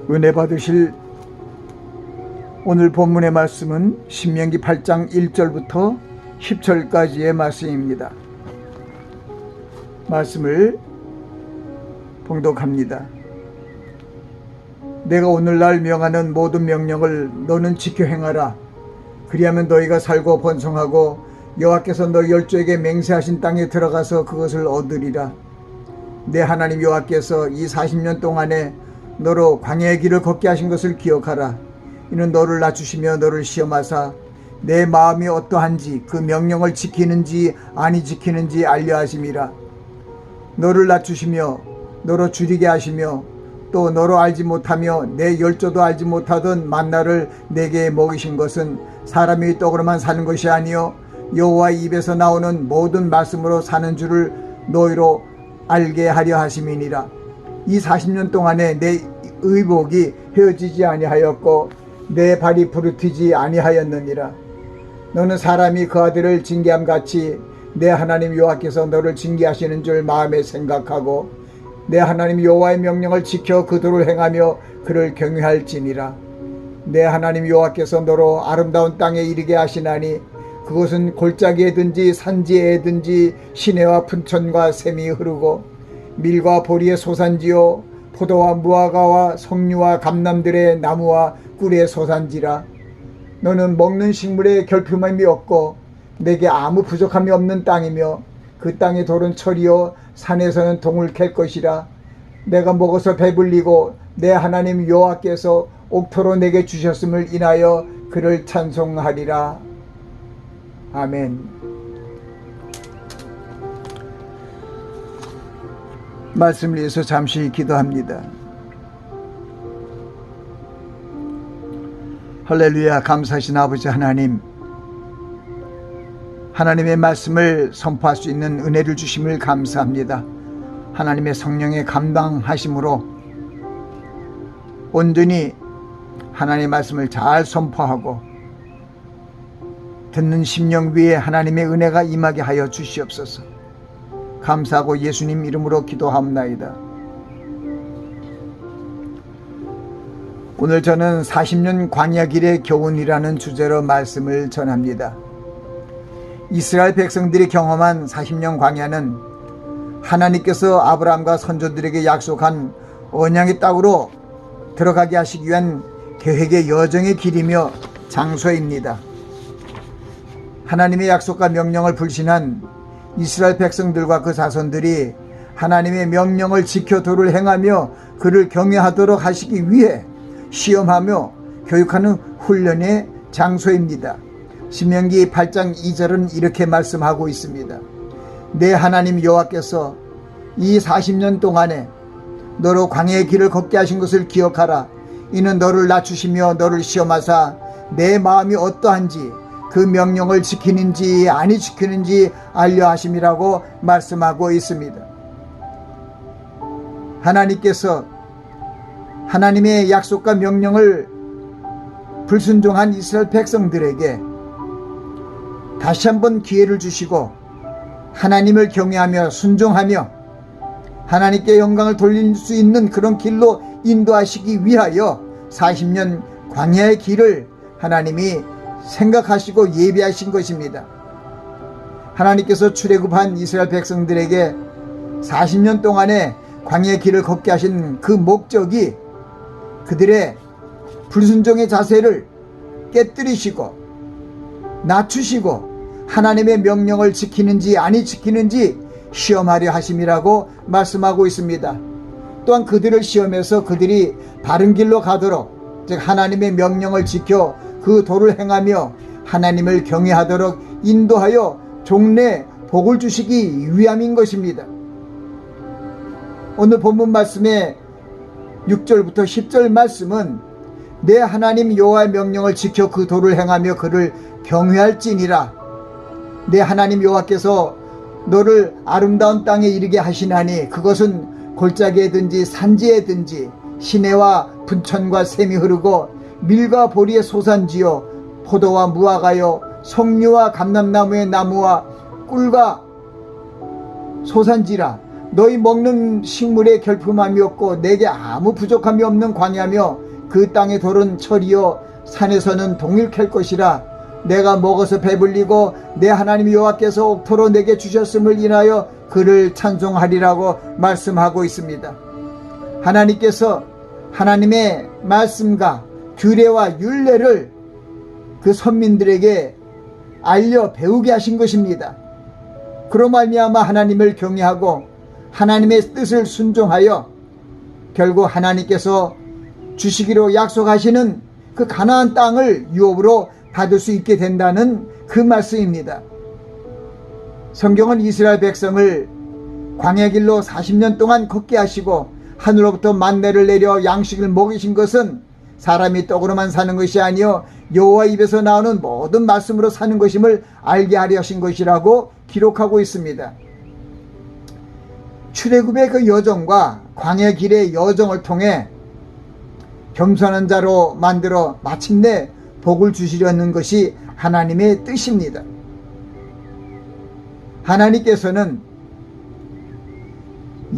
은혜 받으실 오늘 본문의 말씀은 신명기 8장 1절부터 10절까지의 말씀입니다. 말씀을 봉독합니다. 내가 오늘날 명하는 모든 명령을 너는 지켜 행하라. 그리하면 너희가 살고 번성하고 여호와께서 너희 열조에게 맹세하신 땅에 들어가서 그것을 얻으리라. 내 하나님 여호와께서 이 40년 동안에 너로 광야의 길을 걷게 하신 것을 기억하라. 이는 너를 낮추시며 너를 시험하사 내 마음이 어떠한지 그 명령을 지키는지 아니 지키는지 알려 하심이라. 너를 낮추시며 너로 줄이게 하시며 또 너로 알지 못하며 내 열조도 알지 못하던 만나를 내게 먹이신 것은 사람이 떡으로만 사는 것이 아니요 여호와의 입에서 나오는 모든 말씀으로 사는 줄을 너희로 알게 하려 하심이니라. 이 40년 동안에 내 의복이 헤어지지 아니하였고 내 발이 부르트지 아니하였느니라. 너는 사람이 그 아들을 징계함같이 내 하나님 여호와께서 너를 징계하시는 줄 마음에 생각하고 내 하나님 여호와의 명령을 지켜 그 도를 행하며 그를 경외할지니라. 내 하나님 여호와께서 너로 아름다운 땅에 이르게 하시나니 그것은 골짜기에든지 산지에든지 시내와 분천과 샘이 흐르고 밀과 보리의 소산지요 포도와 무화과와 석류와 감람들의 나무와 꿀의 소산지라. 너는 먹는 식물에 결핍함이 없고 내게 아무 부족함이 없는 땅이며 그 땅의 돌은 철이요 산에서는 동을 캘 것이라. 내가 먹어서 배불리고 내 하나님 여호와께서 옥토로 내게 주셨음을 인하여 그를 찬송하리라. 아멘. 말씀을 위해서 잠시 기도합니다. 할렐루야. 감사하신 아버지 하나님, 하나님의 말씀을 선포할 수 있는 은혜를 주심을 감사합니다. 하나님의 성령의 감당하심으로 온전히 하나님의 말씀을 잘 선포하고 듣는 심령 위에 하나님의 은혜가 임하게 하여 주시옵소서. 감사하고 예수님 이름으로 기도합나이다. 오늘 저는 40년 광야길의 교훈이라는 주제로 말씀을 전합니다. 이스라엘 백성들이 경험한 40년 광야는 하나님께서 아브라함과 선조들에게 약속한 언약의 땅으로 들어가게 하시기 위한 계획의 여정의 길이며 장소입니다. 하나님의 약속과 명령을 불신한 이스라엘 백성들과 그 자손들이 하나님의 명령을 지켜 도를 행하며 그를 경외하도록 하시기 위해 시험하며 교육하는 훈련의 장소입니다. 신명기 8장 2절은 이렇게 말씀하고 있습니다. 내 하나님 여호와께서 이 40년 동안에 너로 광야의 길을 걷게 하신 것을 기억하라. 이는 너를 낮추시며 너를 시험하사 내 마음이 어떠한지 그 명령을 지키는지 아니 지키는지 알려 하심이라고 말씀하고 있습니다. 하나님께서 하나님의 약속과 명령을 불순종한 이스라엘 백성들에게 다시 한번 기회를 주시고 하나님을 경외하며 순종하며 하나님께 영광을 돌릴 수 있는 그런 길로 인도하시기 위하여 40년 광야의 길을 하나님이 생각하시고 예비하신 것입니다. 하나님께서 출애굽한 이스라엘 백성들에게 40년 동안의 광야의 길을 걷게 하신 그 목적이 그들의 불순종의 자세를 깨뜨리시고 낮추시고 하나님의 명령을 지키는지 아니 지키는지 시험하려 하심이라고 말씀하고 있습니다. 또한 그들을 시험해서 그들이 바른 길로 가도록, 즉 하나님의 명령을 지켜 그 도를 행하며 하나님을 경외하도록 인도하여 종래 복을 주시기 위함인 것입니다. 오늘 본문 말씀의 6절부터 10절 말씀은 내 하나님 여호와의 명령을 지켜 그 도를 행하며 그를 경외할지니라. 내 하나님 여호와께서 너를 아름다운 땅에 이르게 하시나니 그것은 골짜기에든지 산지에든지 시내와 분천과 샘이 흐르고 밀과 보리의 소산지요 포도와 무화과요 석류와 감람나무의 나무와 꿀과 소산지라. 너희 먹는 식물에 결품함이 없고 내게 아무 부족함이 없는 광야며 그 땅의 돌은 철이요 산에서는 동일 캘 것이라. 내가 먹어서 배불리고 내 하나님 여호와께서 옥토로 내게 주셨음을 인하여 그를 찬송하리라고 말씀하고 있습니다. 하나님께서 하나님의 말씀과 규례와 율례를 그 선민들에게 알려 배우게 하신 것입니다. 그로 말미암아 하나님을 경외하고 하나님의 뜻을 순종하여 결국 하나님께서 주시기로 약속하시는 그 가나안 땅을 유업으로 받을 수 있게 된다는 그 말씀입니다. 성경은 이스라엘 백성을 광야길로 40년 동안 걷게 하시고 하늘로부터 만나를 내려 양식을 먹이신 것은 사람이 떡으로만 사는 것이 아니요 여호와 입에서 나오는 모든 말씀으로 사는 것임을 알게 하려 하신 것이라고 기록하고 있습니다. 출애굽의 그 여정과 광야길의 여정을 통해 겸손한 자로 만들어 마침내 복을 주시려는 것이 하나님의 뜻입니다. 하나님께서는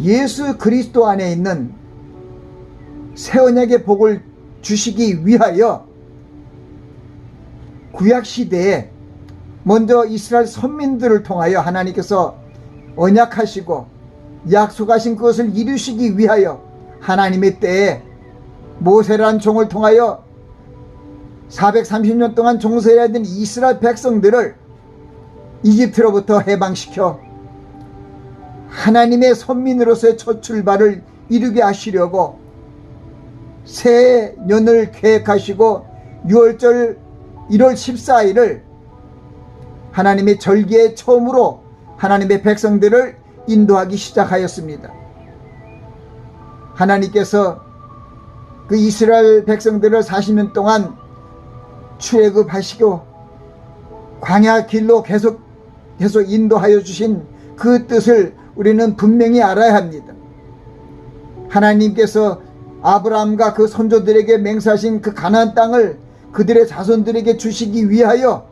예수 그리스도 안에 있는 새 언약의 복을 주시기 위하여 구약시대에 먼저 이스라엘 선민들을 통하여 하나님께서 언약하시고 약속하신 그것을 이루시기 위하여 하나님의 때에 모세라는 종을 통하여 430년 동안 종살이해야 된 이스라엘 백성들을 이집트로부터 해방시켜 하나님의 선민으로서의 첫 출발을 이루게 하시려고 새 년을 계획하시고 6월절 1월 14일을 하나님의 절기의 처음으로 하나님의 백성들을 인도하기 시작하였습니다. 하나님께서 그 이스라엘 백성들을 40년 동안 출애굽하시고 광야 길로 계속 인도하여 주신 그 뜻을 우리는 분명히 알아야 합니다. 하나님께서 아브라함과 그 선조들에게 맹세하신 그 가나안 땅을 그들의 자손들에게 주시기 위하여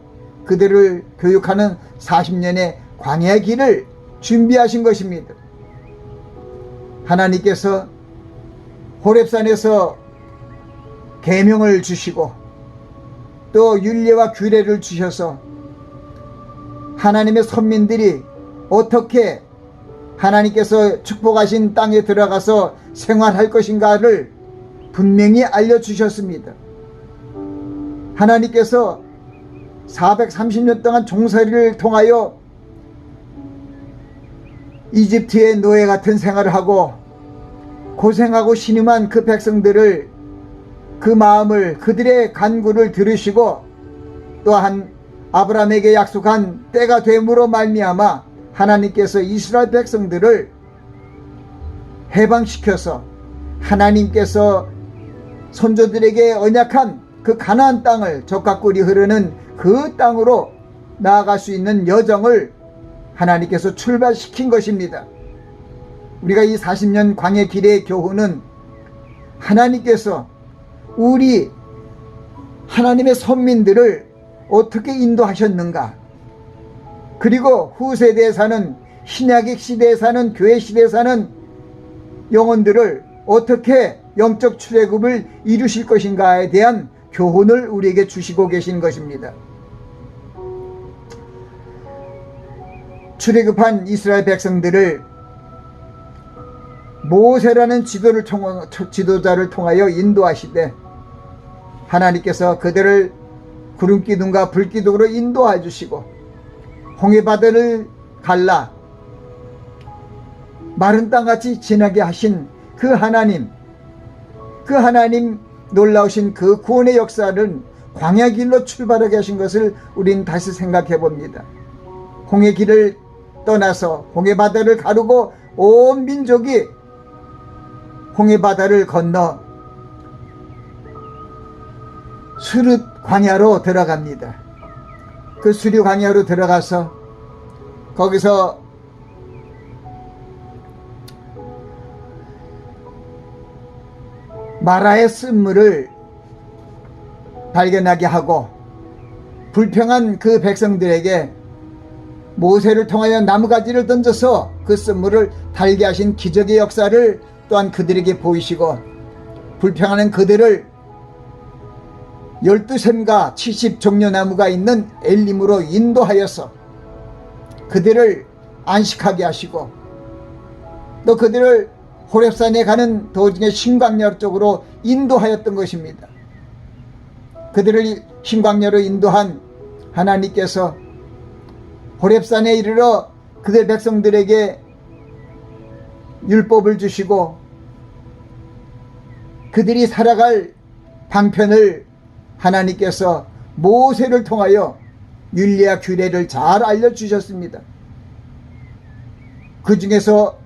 그들을 교육하는 40년의 광야 길을 준비하신 것입니다. 하나님께서 호렙산에서 계명을 주시고 또 율례와 규례를 주셔서 하나님의 선민들이 어떻게 하나님께서 축복하신 땅에 들어가서 생활할 것인가를 분명히 알려주셨습니다. 하나님께서 430년 동안 종살이를 통하여 이집트의 노예 같은 생활을 하고 고생하고 신음한 그 백성들을 그 마음을 그들의 간구를 들으시고 또한 아브라함에게 약속한 때가 됨으로 말미암아 하나님께서 이스라엘 백성들을 해방시켜서 하나님께서 선조들에게 언약한 그 가나안 땅을 젖과 꿀이 흐르는 그 땅으로 나아갈 수 있는 여정을 하나님께서 출발시킨 것입니다. 우리가 이 40년 광야 길의 교훈은 하나님께서 우리 하나님의 선민들을 어떻게 인도하셨는가, 그리고 후세대에 사는 신약의 시대에 사는 교회 시대에 사는 영혼들을 어떻게 영적 출애굽을 이루실 것인가에 대한 교훈을 우리에게 주시고 계신 것입니다. 출애굽한 이스라엘 백성들을 모세라는 지도자를 통하여 인도하시되 하나님께서 그들을 구름기둥과 불기둥으로 인도해 주시고 홍해바다를 갈라 마른 땅같이 지나게 하신 그 하나님 놀라우신 그 구원의 역사를 광야길로 출발하게 하신 것을 우린 다시 생각해 봅니다. 홍해길을 떠나서 홍해바다를 가르고 온 민족이 홍해바다를 건너 수르 광야로 들어갑니다. 그 수르 광야로 들어가서 거기서 마라의 쓴물을 발견하게 하고 불평한 그 백성들에게 모세를 통하여 나무가지를 던져서 그 쓴물을 달게 하신 기적의 역사를 또한 그들에게 보이시고 불평하는 그들을 12샘과 70종려나무가 있는 엘림으로 인도하여서 그들을 안식하게 하시고 또 그들을 호렙산에 가는 도중에 신광야 쪽으로 인도하였던 것입니다. 그들을 신광야로 인도한 하나님께서 호렙산에 이르러 그들 백성들에게 율법을 주시고 그들이 살아갈 방편을 하나님께서 모세를 통하여 율례와 규례를 잘 알려주셨습니다. 그 중에서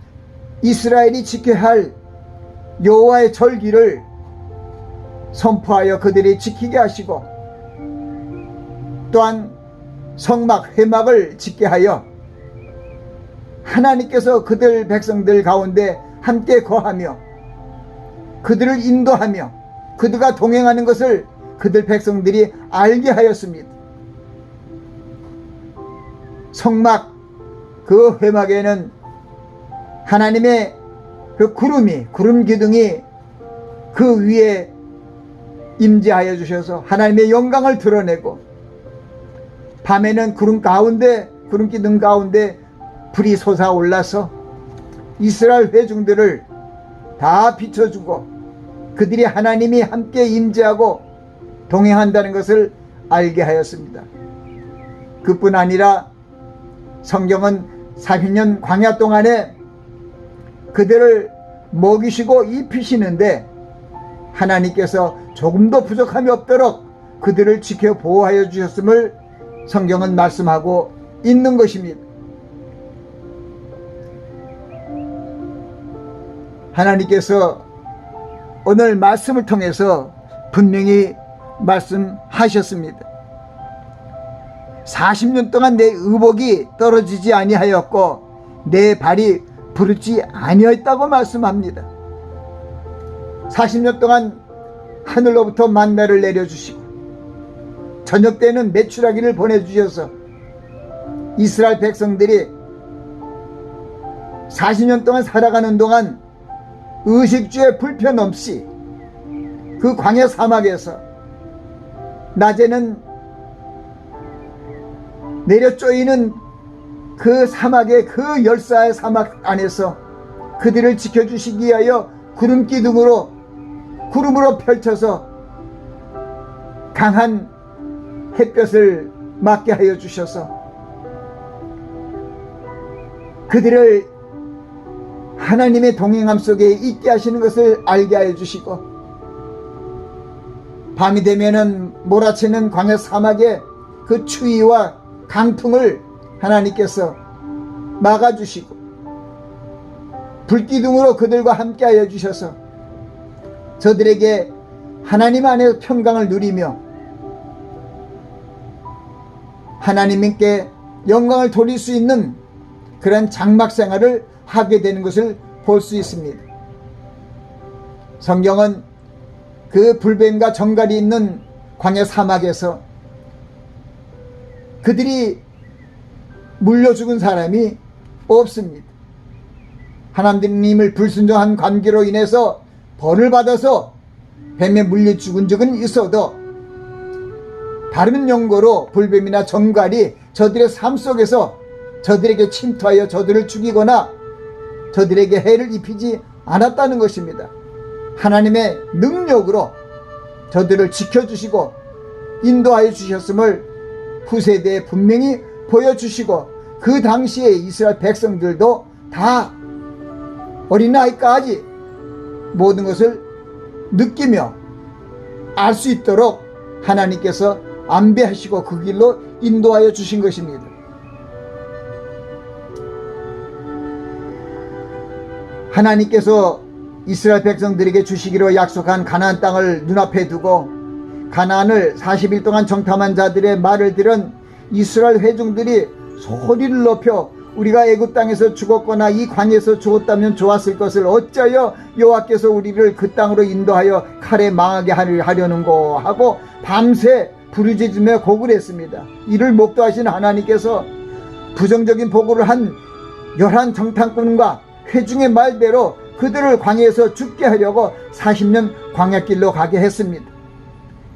이스라엘이 지켜야 할 여호와의 절기를 선포하여 그들이 지키게 하시고 또한 성막, 회막을 짓게 하여 하나님께서 그들 백성들 가운데 함께 거하며 그들을 인도하며 그들과 동행하는 것을 그들 백성들이 알게 하였습니다. 성막 그 회막에는 하나님의 그 구름 기둥이 그 위에 임재하여 주셔서 하나님의 영광을 드러내고 밤에는 구름 기둥 가운데 불이 솟아올라서 이스라엘 회중들을 다 비춰주고 그들이 하나님이 함께 임재하고 동행한다는 것을 알게 하였습니다. 그뿐 아니라 성경은 40년 광야 동안에 그들을 먹이시고 입히시는데 하나님께서 조금도 부족함이 없도록 그들을 지켜 보호하여 주셨음을 성경은 말씀하고 있는 것입니다. 하나님께서 오늘 말씀을 통해서 분명히 말씀하셨습니다. 40년 동안 내 의복이 떨어지지 아니하였고 내 발이 부르지 아니하였다고 말씀합니다. 40년 동안 하늘로부터 만나를 내려주시고 저녁 때는 메추라기를 보내주셔서 이스라엘 백성들이 40년 동안 살아가는 동안 의식주에 불편 없이 그 광야 사막에서 낮에는 내려 쪼이는 그 사막의 그 열사의 사막 안에서 그들을 지켜주시기 위하여 구름 기둥으로 구름으로 펼쳐서 강한 햇볕을 맞게 하여 주셔서 그들을 하나님의 동행함 속에 있게 하시는 것을 알게 하여 주시고 밤이 되면은 몰아치는 광야 사막의 그 추위와 강풍을 하나님께서 막아주시고 불기둥으로 그들과 함께 하여 주셔서 저들에게 하나님 안에서 평강을 누리며 하나님께 영광을 돌릴 수 있는 그런 장막 생활을 하게 되는 것을 볼 수 있습니다. 성경은 그 불뱀과 정갈이 있는 광야 사막에서 그들이 물려 죽은 사람이 없습니다. 하나님을 불순종한 관계로 인해서 벌을 받아서 뱀에 물려 죽은 적은 있어도 다른 용거로 불뱀이나 정갈이 저들의 삶 속에서 저들에게 침투하여 저들을 죽이거나 저들에게 해를 입히지 않았다는 것입니다. 하나님의 능력으로 저들을 지켜주시고 인도하여 주셨음을 후세대에 분명히 보여주시고 그 당시에 이스라엘 백성들도 다 어린아이까지 모든 것을 느끼며 알 수 있도록 하나님께서 안배하시고 그 길로 인도하여 주신 것입니다. 하나님께서 이스라엘 백성들에게 주시기로 약속한 가나안 땅을 눈앞에 두고 가나안을 40일 동안 정탐한 자들의 말을 들은 이스라엘 회중들이 소리를 높여 우리가 애굽 땅에서 죽었거나 이 광야에서 죽었다면 좋았을 것을 어찌하여 여호와께서 우리를 그 땅으로 인도하여 칼에 망하게 하려는고 하고 밤새 부르짖으며 고글했습니다. 이를 목도하신 하나님께서 부정적인 보고를 한 열한 정탐꾼과 회중의 말대로 그들을 광야에서 죽게 하려고 40년 광야길로 가게 했습니다.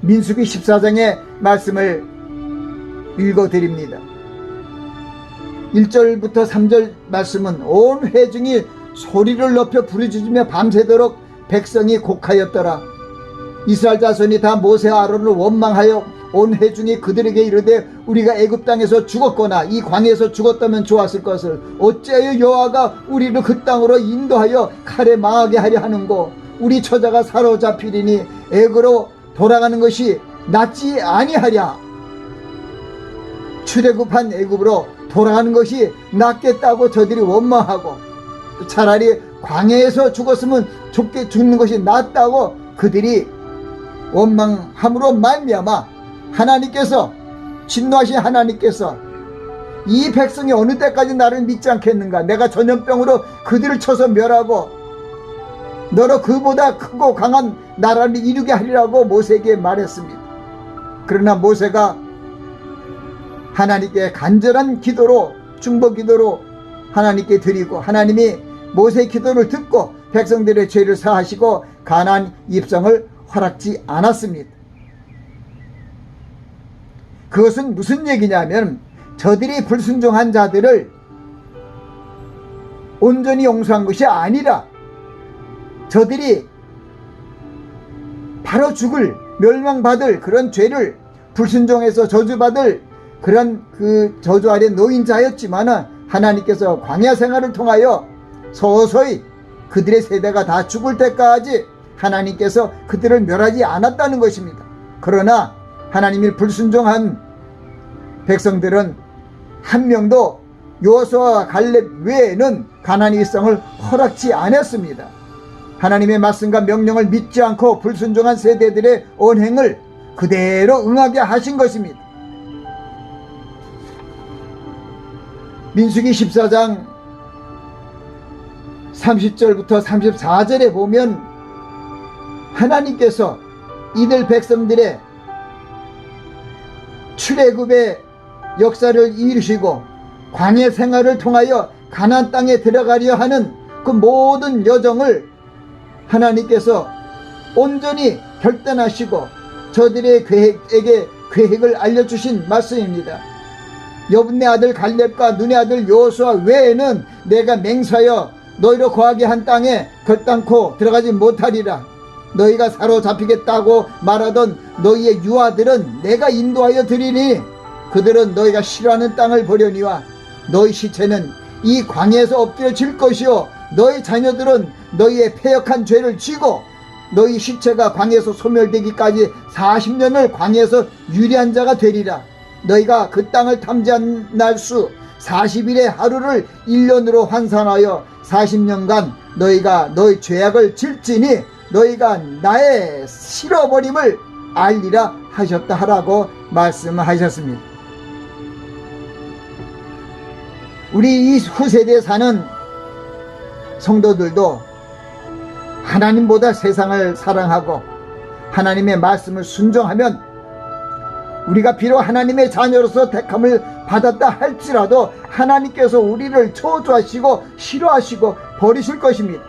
민수기 14장의 말씀을 읽어드립니다. 1절부터 3절 말씀은 온 회중이 소리를 높여 부르짖으며 밤새도록 백성이 곡하였더라. 이스라엘 자손이 다 모세와 아론을 원망하여 온 회중이 그들에게 이르되 우리가 애굽 땅에서 죽었거나 이 광야에서 죽었다면 좋았을 것을 어찌하여 여호와가 우리를 그 땅으로 인도하여 칼에 망하게 하려 하는고 우리 처자가 사로잡히리니 애굽으로 돌아가는 것이 낫지 아니하랴. 출애굽한 애굽으로 돌아가는 것이 낫겠다고 저들이 원망하고 차라리 광야에서 죽었으면 죽는 것이 낫다고 그들이 원망함으로 말미암아 하나님께서 진노하신 하나님께서 이 백성이 어느 때까지 나를 믿지 않겠는가? 내가 전염병으로 그들을 쳐서 멸하고 너로 그보다 크고 강한 나라를 이루게 하리라고 모세에게 말했습니다. 그러나 모세가 하나님께 간절한 기도로 중보 기도로 하나님께 드리고 하나님이 모세의 기도를 듣고 백성들의 죄를 사하시고 가나안 입성을 허락지 않았습니다. 그것은 무슨 얘기냐면 저들이 불순종한 자들을 온전히 용서한 것이 아니라 저들이 바로 죽을 멸망받을 그런 죄를 불순종해서 저주받을 그런 그 저주 아래 놓인 자였지만 하나님께서 광야 생활을 통하여 서서히 그들의 세대가 다 죽을 때까지 하나님께서 그들을 멸하지 않았다는 것입니다. 그러나 하나님이 불순종한 백성들은 한 명도 여호수아와 갈렙 외에는 가나안 입성을 허락지 않았습니다. 하나님의 말씀과 명령을 믿지 않고 불순종한 세대들의 언행을 그대로 응하게 하신 것입니다. 민수기 14장 30절부터 34절에 보면 하나님께서 이들 백성들의 출애굽의 역사를 이루시고 광야 생활을 통하여 가나안 땅에 들어가려 하는 그 모든 여정을 하나님께서 온전히 결단하시고 저들의 계획을 알려주신 말씀입니다. 여분네 아들 갈렙과 눈의 아들 여호수아 외에는 내가 맹세하여 너희로 거하게 한 땅에 결단코 들어가지 못하리라. 너희가 사로잡히겠다고 말하던 너희의 유아들은 내가 인도하여 드리니 그들은 너희가 싫어하는 땅을 보려니와 너희 시체는 이 광야에서 엎드려질 것이요 너희 자녀들은 너희의 패역한 죄를 지고 너희 시체가 광야에서 소멸되기까지 40년을 광야에서 유리한 자가 되리라. 너희가 그 땅을 탐지한 날수 40일의 하루를 1년으로 환산하여 40년간 너희가 너희 죄악을 질지니 너희가 나의 싫어버림을 알리라 하셨다 하라고 말씀하셨습니다. 우리 이 후세대에 사는 성도들도 하나님보다 세상을 사랑하고 하나님의 말씀을 순종하면 우리가 비록 하나님의 자녀로서 택함을 받았다 할지라도 하나님께서 우리를 저주하시고 싫어하시고 버리실 것입니다.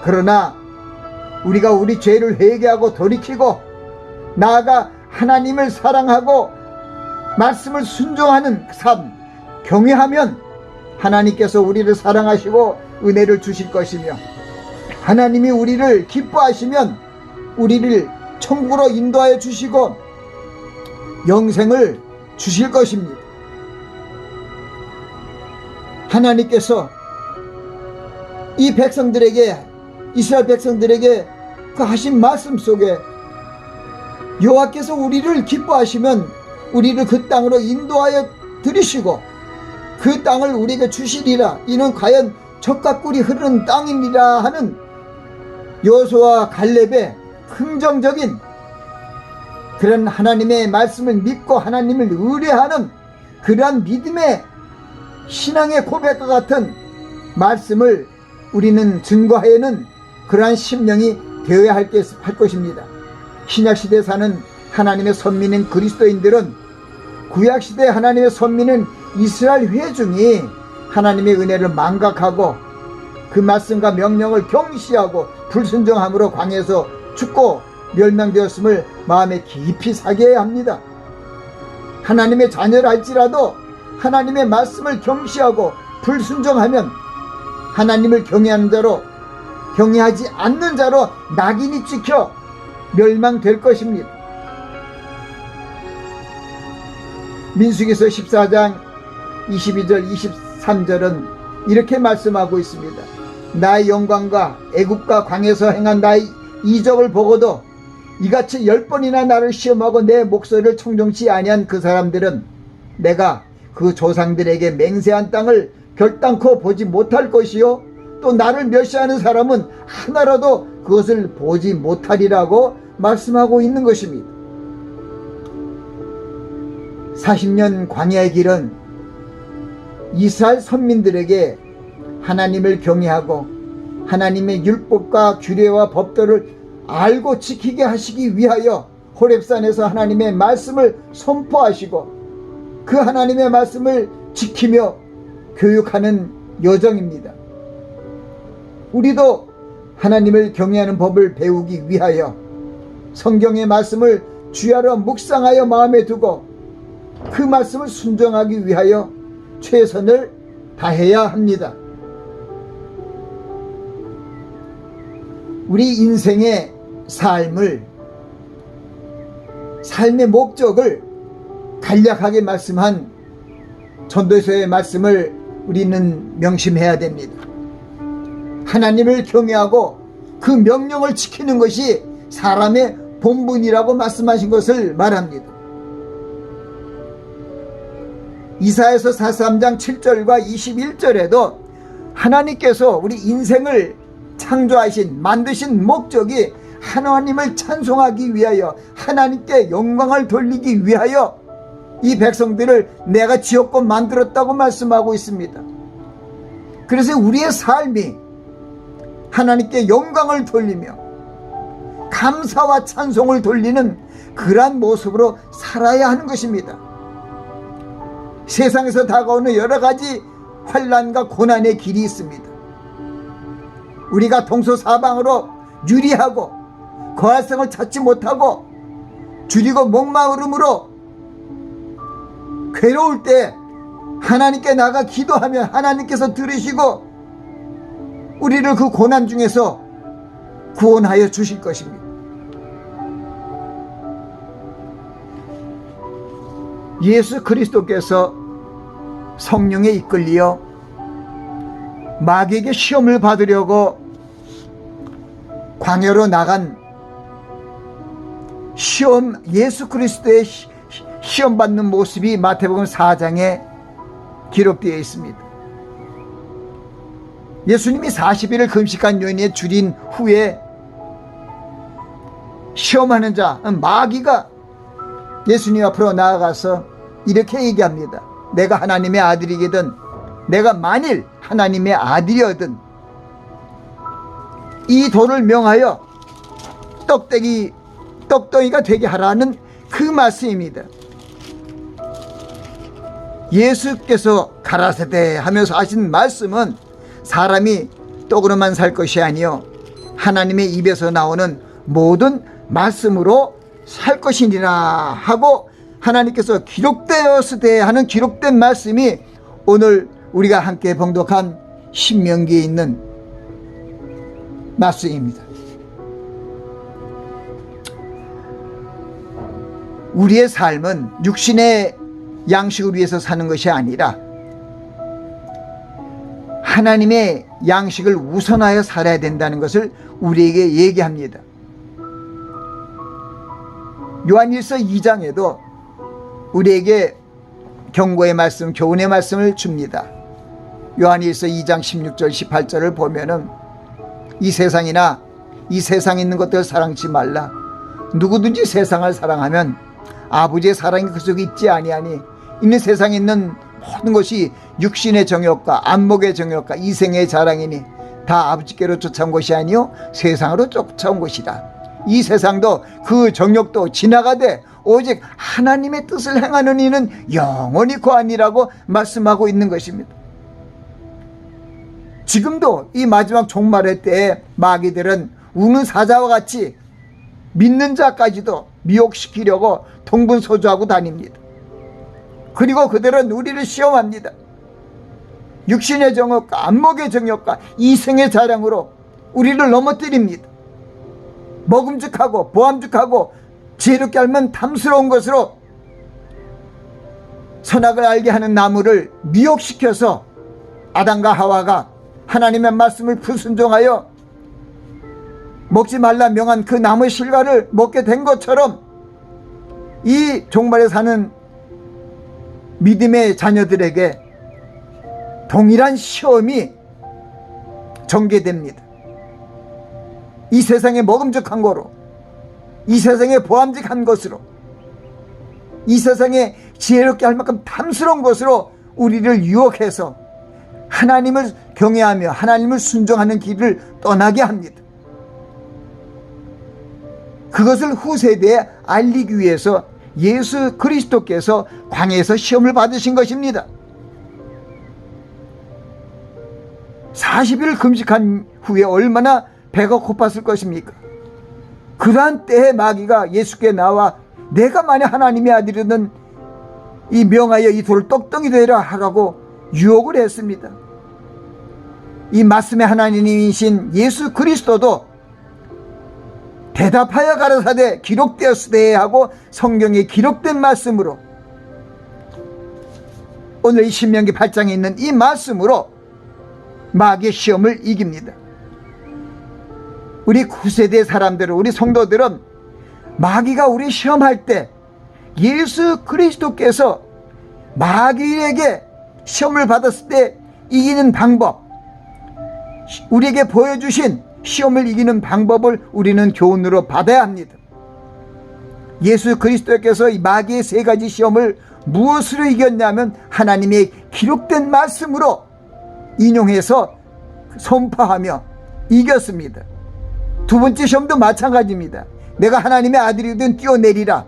그러나 우리가 우리 죄를 회개하고 돌이키고 나아가 하나님을 사랑하고 말씀을 순종하는 삶 경외하면 하나님께서 우리를 사랑하시고 은혜를 주실 것이며 하나님이 우리를 기뻐하시면 우리를 천국으로 인도하여 주시고 영생을 주실 것입니다. 하나님께서 이 백성들에게 이스라엘 백성들에게 그 하신 말씀 속에 여호와께서 우리를 기뻐하시면 우리를 그 땅으로 인도하여 들이시고 그 땅을 우리에게 주시리라. 이는 과연 젖과 꿀이 흐르는 땅이니라 하는 여호수아와 갈렙의 긍정적인 그런 하나님의 말씀을 믿고 하나님을 의뢰하는 그러한 믿음의 신앙의 고백과 같은 말씀을 우리는 증거하여는 그러한 심령이 되어야 할 것입니다. 신약시대에 사는 하나님의 선민인 그리스도인들은 구약시대 하나님의 선민은 이스라엘 회중이 하나님의 은혜를 망각하고 그 말씀과 명령을 경시하고 불순종함으로 광야에서 죽고 멸망되었음을 마음에 깊이 새겨야 합니다. 하나님의 자녀를 할지라도 하나님의 말씀을 경시하고 불순종하면 하나님을 경외하는 자로, 경외하지 않는 자로 낙인이 찍혀 멸망될 것입니다. 민수기서 14장 22절 23절은 이렇게 말씀하고 있습니다. 나의 영광과 애굽과 광야에서 행한 나의 이적을 보고도 이같이 10번이나 나를 시험하고 내 목소리를 청종치 아니한 그 사람들은 내가 그 조상들에게 맹세한 땅을 결단코 보지 못할 것이요 또 나를 멸시하는 사람은 하나라도 그것을 보지 못하리라고 말씀하고 있는 것입니다. 40년 광야의 길은 이스라엘 선민들에게 하나님을 경외하고 하나님의 율법과 규례와 법도를 알고 지키게 하시기 위하여 호렙산에서 하나님의 말씀을 선포하시고 그 하나님의 말씀을 지키며 교육하는 여정입니다. 우리도 하나님을 경외하는 법을 배우기 위하여 성경의 말씀을 주야로 묵상하여 마음에 두고 그 말씀을 순종하기 위하여 최선을 다해야 합니다. 우리 인생의 삶의 목적을 간략하게 말씀한 전도서의 말씀을 우리는 명심해야 됩니다. 하나님을 경외하고 그 명령을 지키는 것이 사람의 본분이라고 말씀하신 것을 말합니다. 이사야서 43장 7절과 21절에도 하나님께서 우리 인생을 창조하신 만드신 목적이 하나님을 찬송하기 위하여 하나님께 영광을 돌리기 위하여 이 백성들을 내가 지었고 만들었다고 말씀하고 있습니다. 그래서 우리의 삶이 하나님께 영광을 돌리며 감사와 찬송을 돌리는 그러한 모습으로 살아야 하는 것입니다. 세상에서 다가오는 여러 가지 환난과 고난의 길이 있습니다. 우리가 동서사방으로 유리하고 거할성을 찾지 못하고 줄이고 목마름으로 괴로울 때 하나님께 나가 기도하면 하나님께서 들으시고 우리를 그 고난 중에서 구원하여 주실 것입니다. 예수 그리스도께서 성령에 이끌려 마귀에게 시험을 받으려고 광야로 나간 예수 그리스도의 시험 받는 모습이 마태복음 4장에 기록되어 있습니다. 예수님이 40일을 금식한 요인에 줄인 후에 시험하는 자 마귀가 예수님 앞으로 나아가서 이렇게 얘기합니다. 내가 하나님의 아들이거든, 내가 만일 하나님의 아들이거든 이 돌을 명하여 떡덩이가 되게 하라는 그 말씀입니다. 예수께서 가라사대 하면서 하신 말씀은 사람이 떡으로만 살 것이 아니요 하나님의 입에서 나오는 모든 말씀으로 살 것이니라 하고 하나님께서 기록되었으되 하는 기록된 말씀이 오늘 우리가 함께 봉독한 신명기에 있는 말씀입니다. 우리의 삶은 육신의 양식을 위해서 사는 것이 아니라 하나님의 양식을 우선하여 살아야 된다는 것을 우리에게 얘기합니다. 요한일서 2장에도 우리에게 경고의 말씀, 교훈의 말씀을 줍니다. 요한일서 2장 16절 18절을 보면은 이 세상이나 이 세상에 있는 것들을 사랑치 말라. 누구든지 세상을 사랑하면 아버지의 사랑이 그 속에 있지 아니하니 이는 세상에 있는 모든 것이 육신의 정욕과 안목의 정욕과 이생의 자랑이니 다 아버지께로 쫓아온 것이 아니요 세상으로 쫓아온 것이다. 이 세상도 그 정욕도 지나가되 오직 하나님의 뜻을 행하는 이는 영원히 거하니라고 말씀하고 있는 것입니다. 지금도 이 마지막 종말의 때에 마귀들은 우는 사자와 같이 믿는 자까지도 미혹시키려고 동분서주하고 다닙니다. 그리고 그들은 우리를 시험합니다. 육신의 정욕과 안목의 정욕과 이생의 자랑으로 우리를 넘어뜨립니다. 먹음직하고 보암직하고 지혜롭게 알면 탐스러운 것으로 선악을 알게 하는 나무를 미혹시켜서 아담과 하와가 하나님의 말씀을 불순종하여 먹지 말라 명한 그 나무의 실과를 먹게 된 것처럼 이 종말에 사는 믿음의 자녀들에게 동일한 시험이 전개됩니다. 이 세상에 먹음직한 거로, 이 세상에 보암직한 것으로, 이 세상에 지혜롭게 할 만큼 탐스러운 것으로 우리를 유혹해서 하나님을 경외하며 하나님을 순종하는 길을 떠나게 합니다. 그것을 후세대에 알리기 위해서 예수 그리스도께서 광야에서 시험을 받으신 것입니다. 40일 금식한 후에 얼마나 배가 고팠을 것입니까? 그러한 때에 마귀가 예수께 나와 내가 만약 하나님의 아들이든 이 명하여 이 돌을 떡덩이 되라 하라고 유혹을 했습니다. 이 말씀의 하나님이신 예수 그리스도도 대답하여 가라사대 기록되었으되 하고 성경에 기록된 말씀으로 오늘 이 신명기 8장에 있는 이 말씀으로 마귀의 시험을 이깁니다. 우리 9세대 사람들은, 우리 성도들은 마귀가 우리 시험할 때 예수 그리스도께서 마귀에게 시험을 받았을 때 이기는 방법, 우리에게 보여주신 시험을 이기는 방법을 우리는 교훈으로 받아야 합니다. 예수 그리스도께서 이 마귀의 세 가지 시험을 무엇으로 이겼냐면 하나님의 기록된 말씀으로 인용해서 선포하며 이겼습니다. 두 번째 시험도 마찬가지입니다. 내가 하나님의 아들이든 뛰어내리라.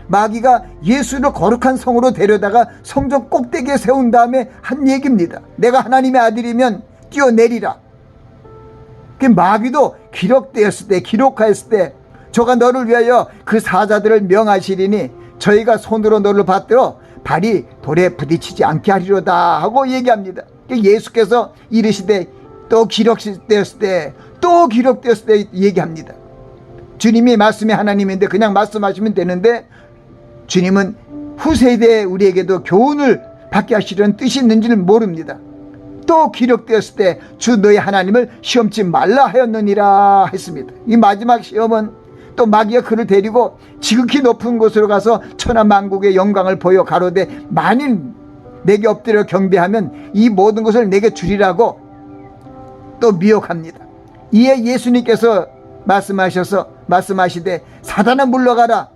마귀가 예수를 거룩한 성으로 데려다가 성전 꼭대기에 세운 다음에 한 얘기입니다. 내가 하나님의 아들이면 뛰어내리라. 마귀도 기록하였을 때 저가 너를 위하여 그 사자들을 명하시리니 저희가 손으로 너를 받들어 발이 돌에 부딪히지 않게 하리로다 하고 얘기합니다. 예수께서 이르시되 또 기록되었을 때 얘기합니다. 주님이 말씀이 하나님인데 그냥 말씀하시면 되는데 주님은 후세대에 우리에게도 교훈을 받게 하시려는 뜻이 있는지를 모릅니다. 또 기록되었을 때 주 너희 하나님을 시험치 말라 하였느니라 했습니다. 이 마지막 시험은 또 마귀가 그를 데리고 지극히 높은 곳으로 가서 천하만국의 영광을 보여 가로되 만일 내게 엎드려 경배하면 이 모든 것을 내게 주리라고 또 미혹합니다. 이에 예수님께서 말씀하시되 사단아 물러가라.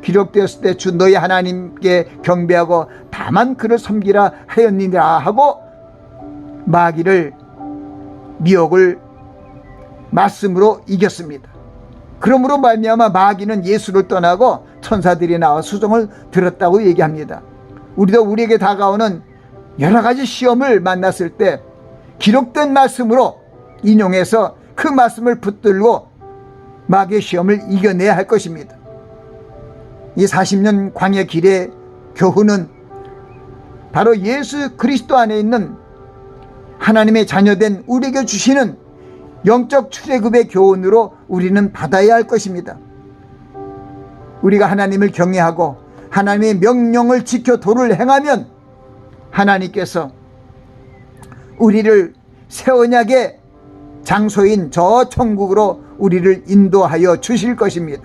기록되었을 때 주 너희 하나님께 경배하고 다만 그를 섬기라 하였느니라 하고 마귀를 미혹을 말씀으로 이겼습니다. 그러므로 말미암아 마귀는 예수를 떠나고 천사들이 나와 수종을 들었다고 얘기합니다. 우리도 우리에게 다가오는 여러 가지 시험을 만났을 때 기록된 말씀으로 인용해서 그 말씀을 붙들고 마귀의 시험을 이겨내야 할 것입니다. 이 40년 광야 길의 교훈은 바로 예수 그리스도 안에 있는 하나님의 자녀된 우리에게 주시는 영적 출애굽의 교훈으로 우리는 받아야 할 것입니다. 우리가 하나님을 경외하고 하나님의 명령을 지켜 도를 행하면 하나님께서 우리를 새 언약의 장소인 저 천국으로 우리를 인도하여 주실 것입니다.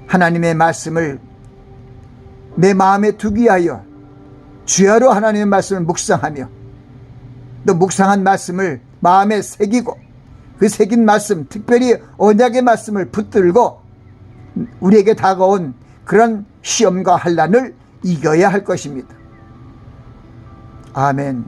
하나님의 말씀을 내 마음에 두기 위하여 주야로 하나님의 말씀을 묵상하며 또 묵상한 말씀을 마음에 새기고 그 새긴 말씀, 특별히 언약의 말씀을 붙들고 우리에게 다가온 그런 시험과 환난을 이겨야 할 것입니다. 아멘.